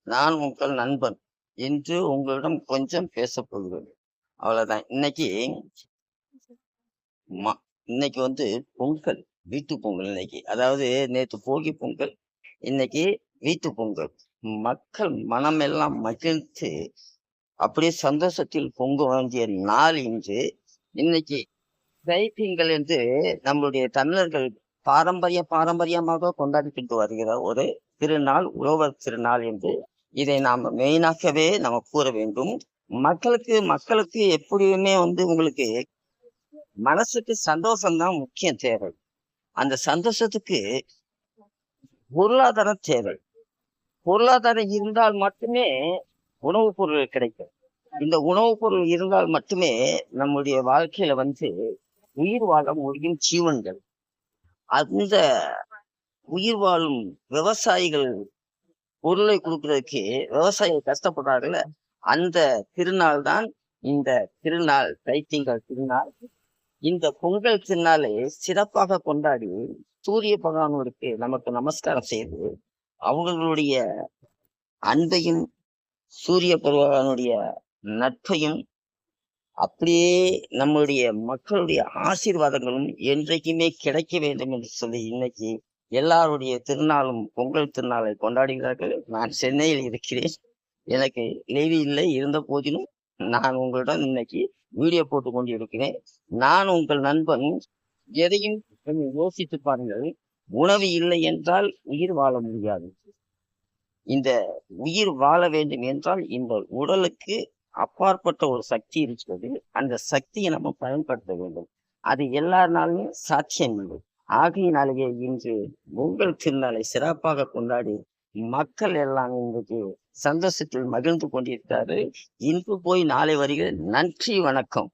நான் உங்கள் நண்பன் என்று உங்களிடம் கொஞ்சம் பேசப் போகிறேன். அவ்வளவுதான். ம இன்னைக்கு பொங்கல். வீட்டு பொங்கல் இன்னைக்கு. அதாவது நேத்து போகி பொங்கல். இன்னைக்கு வீட்டு பொங்கல். மக்கள் மனமெல்லாம் மகிழ்ந்து அப்படியே சந்தோஷத்தில் பொங்க வேண்டிய நாள் இன்று. இன்னைக்கு தைப்பொங்கல் என்று நம்மளுடைய தமிழர்கள் பாரம்பரியமாக கொண்டாடிக்கிட்டு வருகிற ஒரு திருநாள், உழவர் திருநாள் என்று இதை நாம் மெயினாக்கவே நம்ம கூற வேண்டும். மக்களுக்கு எப்படியுமே உங்களுக்கு மனசுக்கு சந்தோஷம்தான் முக்கியம் தேவை. அந்த சந்தோஷத்துக்கு பொருளாதாரம் தேவை. பொருளாதாரம் இருந்தால் மட்டுமே உணவுப் பொருள் கிடைக்கும். இந்த உணவுப் பொருள் இருந்தால் மட்டுமே நம்முடைய வாழ்க்கையில உயிர் வாழ முடியும் ஜீவன்கள். அந்த உயிர் வாழும் விவசாயிகள் பொருளை கொடுக்கறதுக்கு விவசாயிகள் கஷ்டப்படுறாங்கல்ல, அந்த திருநாள் தான் இந்த திருநாள், தைத்திங்கள் திருநாள். இந்த பொங்கல் திருநாளை சிறப்பாக கொண்டாடி சூரிய பகவானுக்கு நமக்கு நமஸ்காரம் செய்து அவர்களுடைய அன்பையும் சூரிய பகவானுடைய நட்பையும் அப்படியே நம்முடைய மக்களுடைய ஆசீர்வாதங்களும் என்றைக்குமே கிடைக்க வேண்டும் என்று சொல்லி இன்னைக்கு எல்லாருடைய திருநாளும் பொங்கல் திருநாளை கொண்டாடுகிறார்கள். நான் சென்னையில் இருக்கிறேன். எனக்கு லீவு இல்லை. இருந்த போதிலும் நான் உங்களிடம் இன்னைக்கு வீடியோ போட்டு கொண்டு இருக்கிறேன். நான் உங்கள் நண்பன். எதையும் கொஞ்சம் யோசித்து பாருங்கள். உணவு இல்லை என்றால் உயிர் வாழ முடியாது. இந்த உயிர் வாழ வேண்டும் என்றால் இந்த உடலுக்கு அப்பாற்பட்ட ஒரு சக்தி இருக்கிறது. அந்த சக்தியை நம்ம பயன்படுத்த வேண்டும். அது எல்லாருனாலுமே சாத்தியம் இல்லை. ஆகையினாலேயே இன்று பொங்கல் திருநாளை சிறப்பாக கொண்டாடி மக்கள் எல்லாம் இன்றைக்கு சந்தோஷத்தில் மகிழ்ந்து கொண்டிருக்கிறார்கள். இன்று போய் நாளை வருகிற. நன்றி, வணக்கம்.